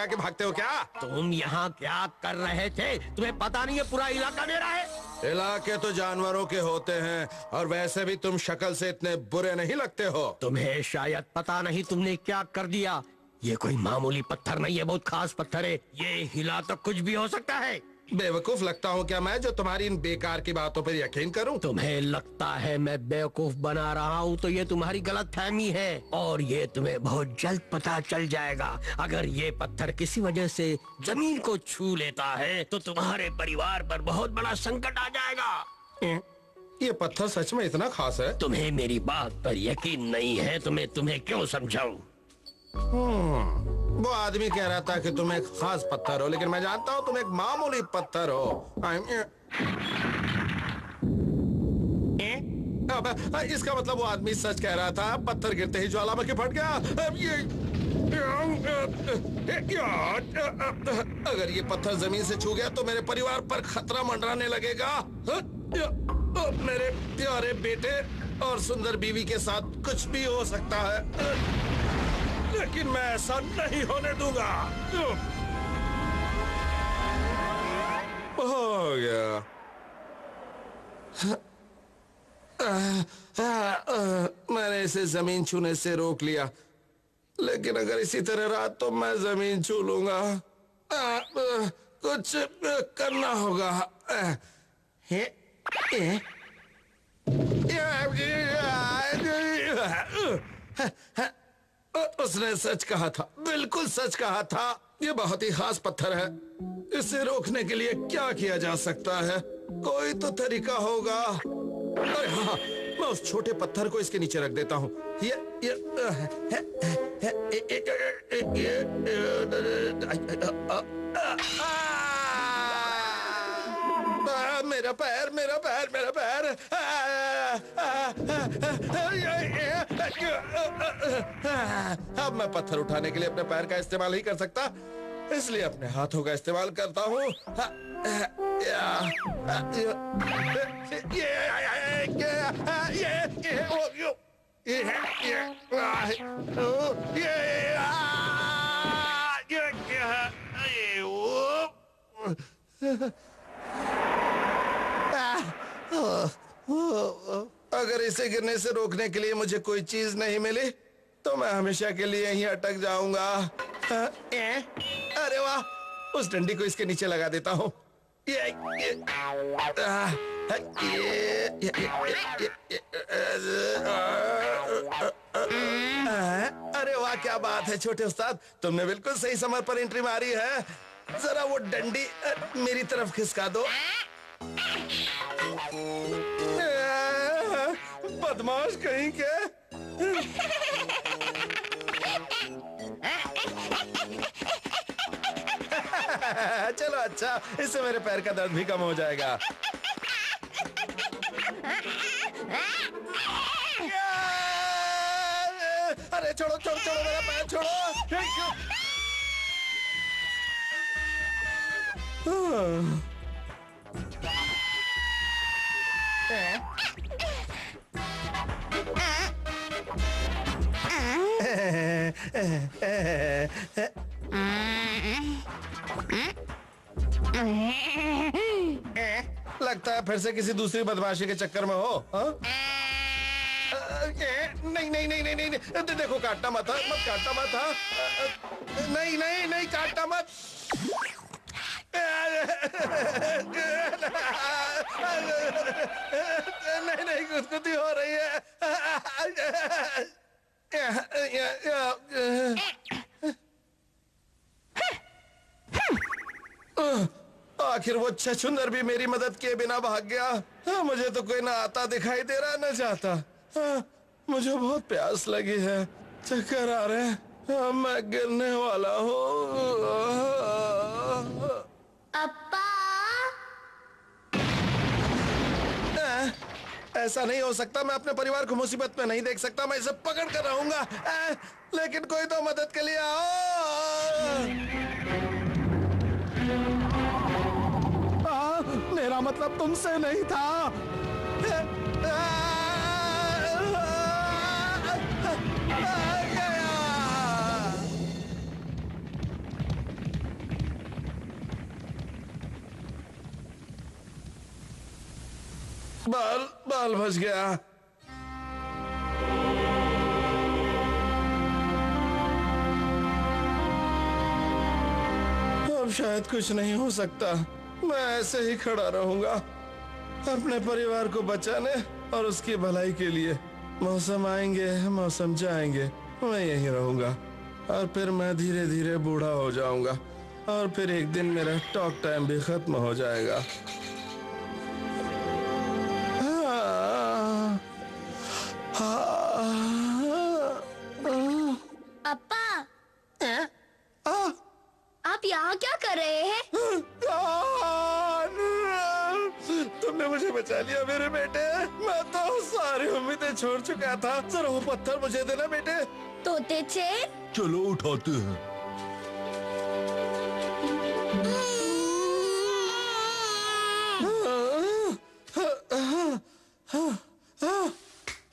के भागते हो क्या? तुम यहाँ क्या कर रहे थे? तुम्हें पता नहीं है पूरा इलाका मेरा है? इलाके तो जानवरों के होते हैं, और वैसे भी तुम शक्ल से इतने बुरे नहीं लगते हो। तुम्हें शायद पता नहीं तुमने क्या कर दिया। ये कोई मामूली पत्थर नहीं है, बहुत खास पत्थर है। ये हिला तो कुछ भी हो सकता है। बेवकूफ लगता हूँ क्या मैं, जो तुम्हारी इन बेकार की बातों पर यकीन करूँ? तुम्हें लगता है मैं बेवकूफ बना रहा हूँ तो ये तुम्हारी गलतफहमी है, और ये तुम्हें बहुत जल्द पता चल जाएगा। अगर ये पत्थर किसी वजह से जमीन को छू लेता है तो तुम्हारे परिवार पर बहुत बड़ा संकट आ जाएगा। ये पत्थर सच में इतना खास है? तुम्हें मेरी बात पर यकीन नहीं है तो मैं तुम्हें क्यों समझाऊं? वो आदमी कह रहा था कि तुम एक खास पत्थर हो, लेकिन मैं जानता हूँ तुम एक मामूली पत्थर हो। इसका मतलब वो आदमी सच कह रहा था, पत्थर गिरते ही ज्वालामुखी फट गया। अगर ये पत्थर जमीन से छू गया तो मेरे परिवार पर खतरा मंडराने लगेगा। मेरे प्यारे बेटे और सुंदर बीवी के साथ कुछ भी हो सकता है, लेकिन मैं ऐसा नहीं होने दूंगा। हो गया। मैंने इसे जमीन छूने से रोक लिया, लेकिन अगर इसी तरह रहा तो मैं जमीन छू लूंगा। कुछ करना होगा। उसने सच कहा था, बिल्कुल सच कहा था। ये बहुत ही खास पत्थर है। इसे रोकने के लिए क्या किया जा सकता है? कोई तो तरीका होगा। अरे हाँ, मैं उस छोटे पत्थर को इसके नीचे रख देता हूँ। मेरा पैर, मेरा पैर, मेरा पैर। अब मैं पत्थर उठाने के लिए अपने पैर का इस्तेमाल नहीं कर सकता, इसलिए अपने हाथों का इस्तेमाल करता हूँ। अगर इसे गिरने से रोकने के लिए मुझे कोई चीज नहीं मिली तो मैं हमेशा के लिए यहीं अटक जाऊंगा। अरे वाह, उस डंडी को इसके नीचे लगा देता हूँ। अरे वाह, क्या बात है छोटे उस्ताद, तुमने बिल्कुल सही समय पर एंट्री मारी है। जरा वो डंडी मेरी तरफ खिसका दो। बदमाश कहीं के। चलो अच्छा, इससे मेरे पैर का दर्द भी कम हो जाएगा। अरे छोड़ो छोड़ो छोड़ो, मेरा पैर छोड़ो। लगता है फिर से किसी दूसरी बदमाशी के चक्कर में हो। नहीं नहीं नहीं नहीं नहीं, देखो काटना मत, मत काटना मत। नहीं नहीं नहीं, काटना मत। नहीं नहीं, गुदगुदी हो रही है। आखिर वो छछूंदर भी मेरी मदद किए बिना भाग गया। मुझे तो कोई ना आता दिखाई दे रहा न जाता। मुझे बहुत प्यास लगी है, चक्कर आ रहे हैं, मैं गिरने वाला हूँ। अप्पा, ऐसा नहीं हो सकता। मैं अपने परिवार को मुसीबत में नहीं देख सकता। मैं इसे पकड़ कर रहूंगा, लेकिन कोई तो मदद के लिए आओ। मेरा मतलब तुमसे नहीं था। बाल बाल फंस गया। अब शायद कुछ नहीं हो सकता। मैं ऐसे ही खड़ा रहूंगा अपने परिवार को बचाने और उसकी भलाई के लिए। मौसम आएंगे, मौसम जाएंगे, मैं यहीं रहूंगा और फिर मैं धीरे धीरे बूढ़ा हो जाऊंगा और फिर एक दिन मेरा टॉक टाइम भी खत्म हो जाएगा। अप्पा, आप यहाँ क्या कर रहे हैं? तुमने मुझे बचा लिया मेरे बेटे। मैं तो सारी उम्मीदें छोड़ चुका था। जरा वो पत्थर मुझे देना बेटे। तोते चेन? चलो उठाते हैं।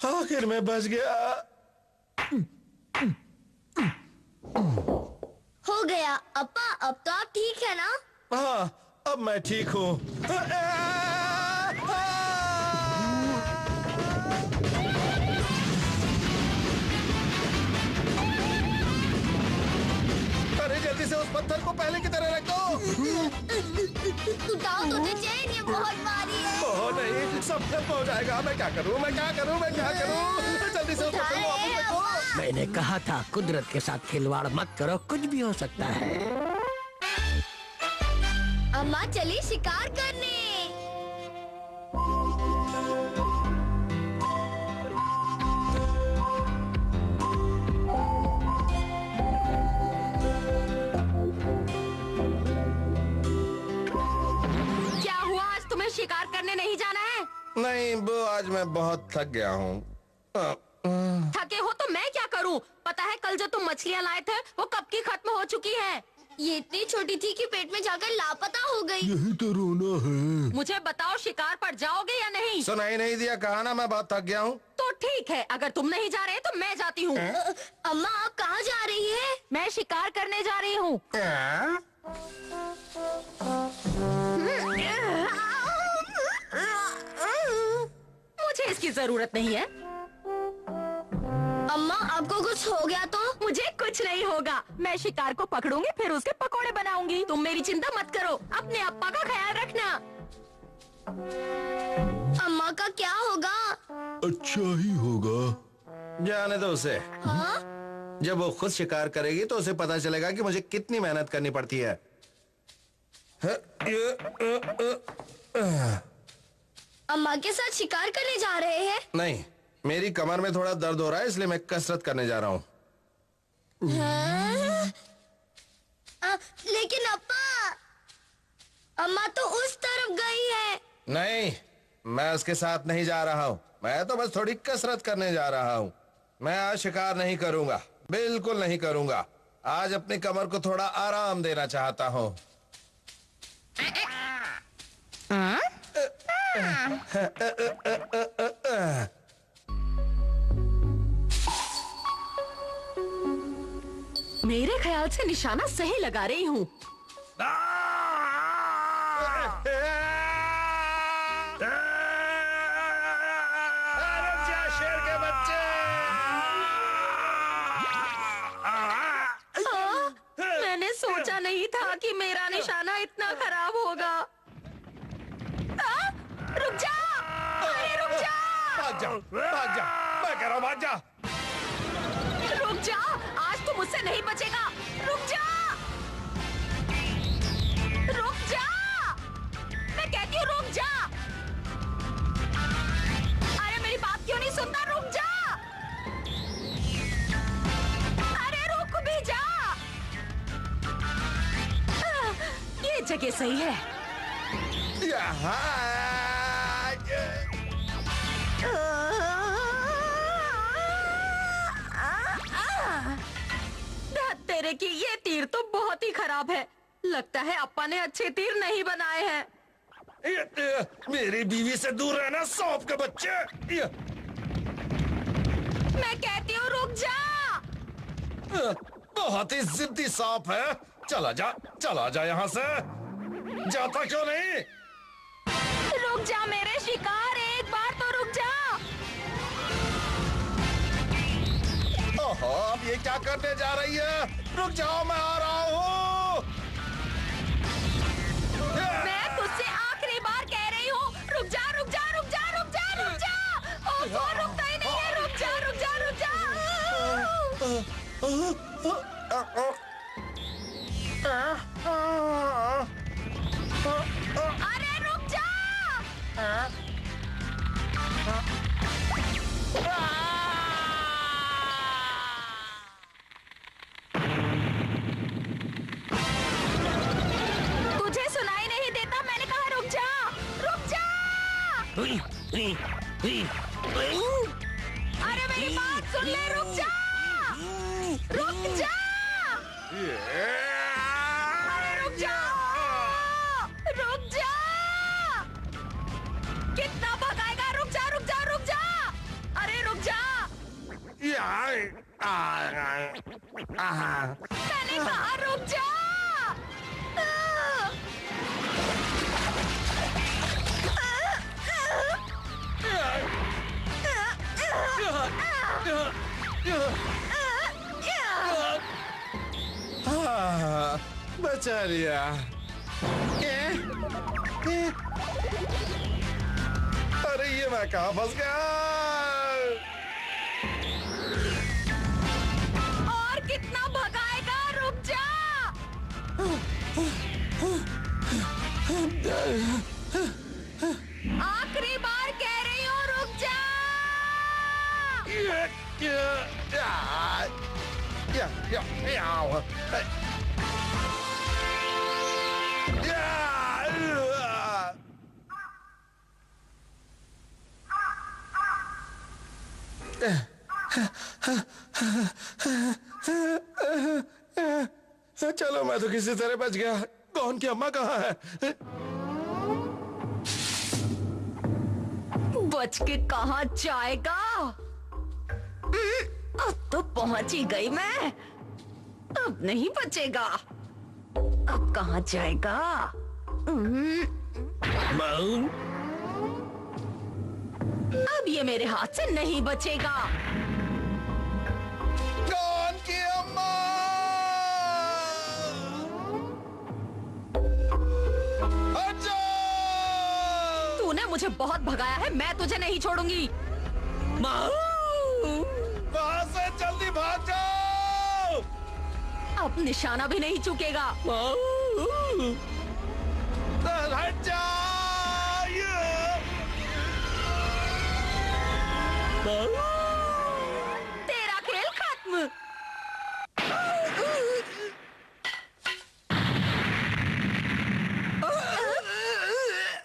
आखिर मैं बच गया। हो गया अप्पा, अब तो आप ठीक है ना? हाँ, अब मैं ठीक हूँ। अरे जल्दी से उस पत्थर को पहले की तरह रख दो। उठाओ तोते चेन, ये बहुत भारी है। ओह नहीं, सब खत्म हो जाएगा। मैं क्या करूँ, मैं क्या करूँ, मैं क्या करूँ? जल्दी से उस उठा पत्थर को रहे वापस हैं रखो। अप्पा। मैंने कहा था कुदरत के साथ खिलवाड़ मत करो, कुछ भी हो सकता है। अम्मा चली शिकार करने। क्या हुआ, आज तुम्हें शिकार करने नहीं जाना है? नहीं वो आज मैं बहुत थक गया हूँ। थके हो तो मैं क्या करूं? पता है कल जो तुम मछलियां लाए थे वो कब की खत्म हो चुकी है। ये इतनी छोटी थी कि पेट में जाकर लापता हो गई। यही तो रोना है। मुझे बताओ शिकार पर जाओगे या नहीं? सुनाई नहीं दिया, कहा ना मैं बहुत थक गया हूँ। तो ठीक है, अगर तुम नहीं जा रहे तो मैं जाती हूँ। अम्मा आप कहाँ जा रही है? मैं शिकार करने जा रही हूँ। मुझे इसकी जरूरत नहीं है। अम्मा आपको कुछ हो गया तो? मुझे कुछ नहीं होगा। मैं शिकार को पकड़ूंगी फिर उसके पकोड़े बनाऊंगी। तुम मेरी चिंता मत करो। अपने अप्पा का ख्याल रखना। अम्मा का क्या होगा? अच्छा ही होगा। जाने दो उसे। हाँ? जब वो खुद शिकार करेगी तो उसे पता चलेगा कि मुझे कितनी मेहनत करनी पड़ती है। अम्मा के साथ शिकार करने जा रहे हैं? नहीं, मेरी कमर में थोड़ा दर्द हो रहा है इसलिए मैं कसरत करने जा रहा हूँ। हाँ? लेकिन अप्पा, अम्मा तो उस तरफ गई है। नहीं, मैं उसके साथ नहीं जा रहा हूँ। मैं तो बस थोड़ी कसरत करने जा रहा हूँ। मैं आज शिकार नहीं करूंगा, बिल्कुल नहीं करूंगा। आज अपनी कमर को थोड़ा आराम देना चाहता हूँ। मेरे ख्याल से निशाना सही लगा रही हूँ। शेर के बच्चे! मैंने सोचा नहीं था कि मेरा निशाना इतना खराब होगा। रुक जा! अरे रुक जा! भाग जा, भाग जा! मैं कह रहा हूँ भाग जा! रुक जा! आज तू मुझसे नहीं बचेगा। रुक जा! रुक जा! मैं कहती हूँ रुक जा! अरे मेरी बात क्यों नहीं सुनता? रुक जा! अरे रुक भी जा! ये जगह सही है। यहाँ! तेरे की ये तीर तो बहुत ही खराब है। लगता है अप्पा ने अच्छे तीर नहीं बनाए हैं। मेरी बीवी से दूर रहना सांप के बच्चे! मैं कहती हूँ रुक जा! बहुत ही जिद्दी सांप है। चला जा यहाँ से। जाता क्यों नहीं? रुक जा मेरे शिकार, एक ओहो, अब ये क्या करने जा रही है? रुक जाओ, मैं आ रहा हूँ। मैं तुझसे आखिरी बार कह रही हूँ, रुक जा रुक जा रुक जा रुक जा रुक जा। ओहो, रुकता ही नहीं है, रुक जा रुक जा रुक जा। अरे रुक जा। तुझे सुनाई नहीं देता, मैंने कहा रुक जा रुक जा। अरे मेरी बात सुन ले, रुक जा रुक जा। अरे रुक जा रुक जा। कितना भगाएगा? रुक जा रुक जा रुक जा। अरे रुक जा, मैंने कहा रुक जा। बचा लिया। अरे ये मैं कहाँ फंस गया? और कितना भगाएगा? रुक जा। आखिरी बार कह रही हूँ, रुक जा। चलो, मैं तो किसी तरह बच गया। कौन की अम्मा कहाँ है? बच के कहाँ जाएगा? अब तो पहुंच ही गई मैं। अब नहीं बचेगा। अब कहाँ जाएगा? अब ये मेरे हाथ से नहीं बचेगा। कौन की अम्मा? अच्छा! तूने मुझे बहुत भगाया है, मैं तुझे नहीं छोड़ूंगी। वहाँ से जल्दी भाग जाओ! अब निशाना भी नहीं चूकेगा। हट जा! तेरा खेल खत्म।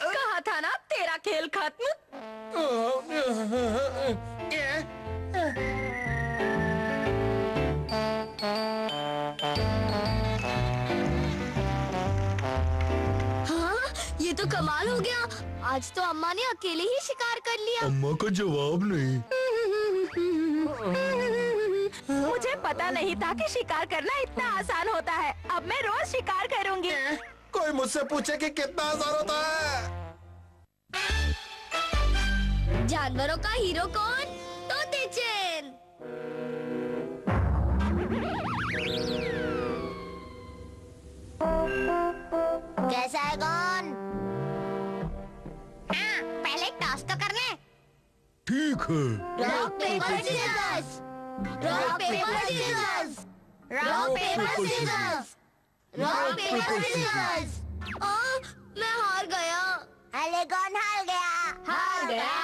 कहा था ना तेरा खेल खत्म। हाँ, ये तो कमाल हो गया। आज तो अम्मा ने अकेले ही शिकार कर लिया। अम्मा का जवाब नहीं। मुझे पता नहीं था कि शिकार करना इतना आसान होता है। अब मैं रोज शिकार करूंगी। कोई मुझसे पूछे कि कितना आसान होता है? जानवरों का हीरो कौन? तोते चैन। कैसा है कौन? हाँ, पहले टॉस तो कर ले। ठीक है। Rock paper scissors. Rock paper scissors. Rock paper scissors. Rock paper scissors. मैं हार गया। अरे कौन हार गया? हार गया।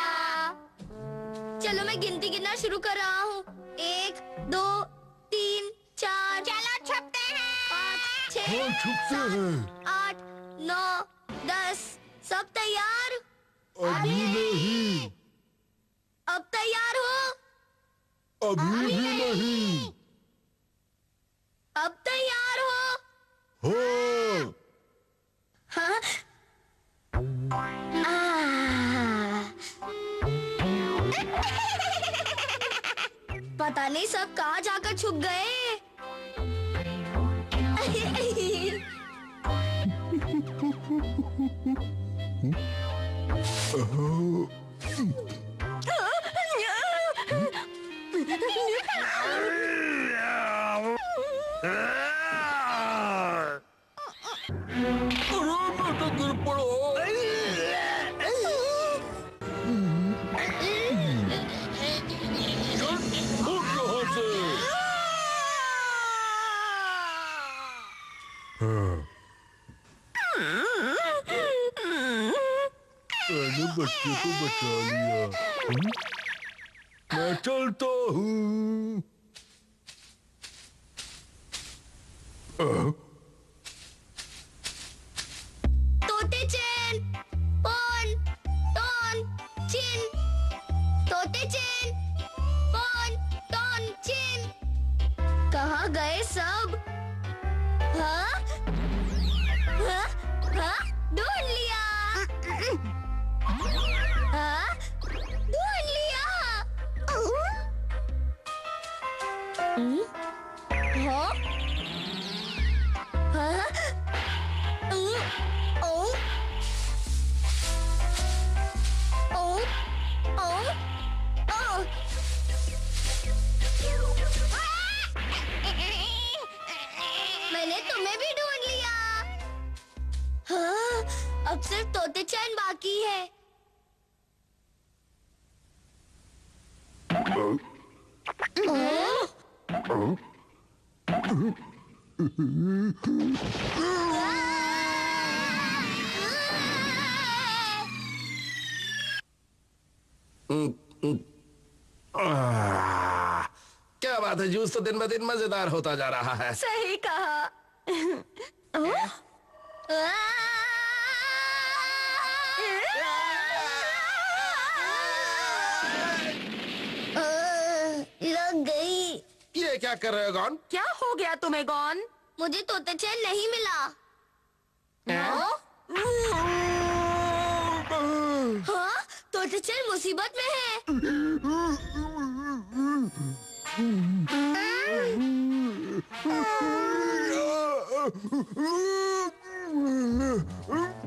चलो मैं गिनती गिनना शुरू कर रहा हूँ। 1, 2, 3, 4। चलो छुपते हैं। 5, 6, छुपते 7, हैं। 8, 9, 10। सब तैयार? अभी नहीं। अब तैयार हो? अभी भी नहीं। अब तैयार हो? हो। हाँ? पता नहीं सब कहाँ जाकर छुप गए। पड़ो। मैंने बच्चे को बचा लिया। मैं चलता हूँ। तोते चैन, पॉन, टॉन, चिन। तोते चैन, पॉन, टॉन, चिन। कहाँ गए सब? हाँ? हाँ? हाँ? ढूंढ लिया। हाँ? ढूंढ लिया। हाँ? हाँ? मैंने तुम्हें भी ढूंढ लिया। हाँ, अब सिर्फ तोते चैन बाकी है। क्या बात है, जूस तो दिन ब दिन मजेदार होता जा रहा है। सही कहा। लग गई। ये क्या कर रहे हो गॉन? क्या हो गया तुम्हें गॉन? मुझे तोते चैन नहीं मिला। हाँ, तोते चैन मुसीबत में है।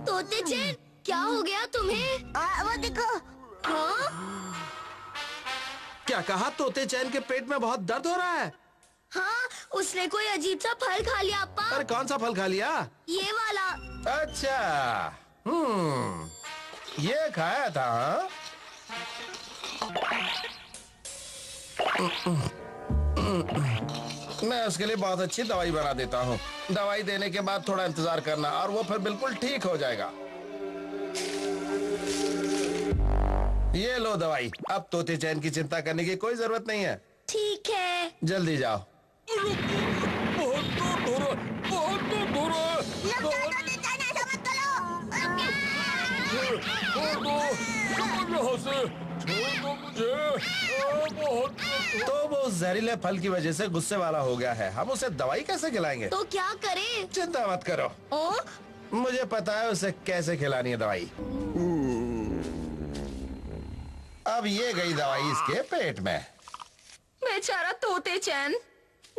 तोते चैन, क्या हो गया तुम्हें? वो देखो। हाँ? क्या कहा? तोते चैन के पेट में बहुत दर्द हो रहा है। हाँ, उसने कोई अजीब सा फल खा लिया अप्पा। अरे कौन सा फल खा लिया? ये वाला। अच्छा, ये खाया था हाँ? मैं उसके लिए बहुत अच्छी दवाई बना देता हूँ। दवाई देने के बाद थोड़ा इंतजार करना और वो फिर बिल्कुल ठीक हो जाएगा। ये लो दवाई। अब तोते चैन की चिंता करने की कोई जरूरत नहीं है। ठीक है। जल्दी जाओ। तो वो उस जहरीले फल की वजह से गुस्से वाला हो गया है। हम उसे दवाई कैसे खिलाएंगे? तो क्या करें? चिंता मत करो, मुझे पता है उसे कैसे खिलानी है दवाई। अब ये गई दवाई इसके पेट में। बेचारा तोते चैन।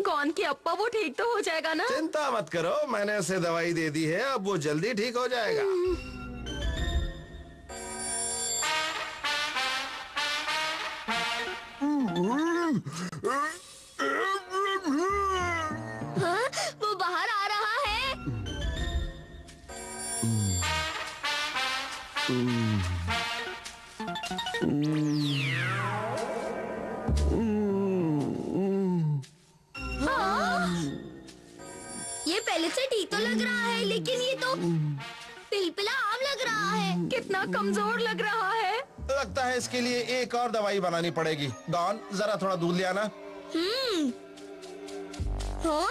गॉन की अप्पा, वो ठीक तो हो जाएगा ना? चिंता मत करो, मैंने उसे दवाई दे दी है, अब वो जल्दी ठीक हो जाएगा। हाँ, वो बाहर आ रहा है। हाँ? ये पहले से ठीक तो लग रहा है, लेकिन ये तो पिलपिला आम लग रहा है। कितना कमजोर लग रहा है। लगता है इसके लिए एक और दवाई बनानी पड़ेगी। डॉन, जरा थोड़ा दूध ले आना। हाँ?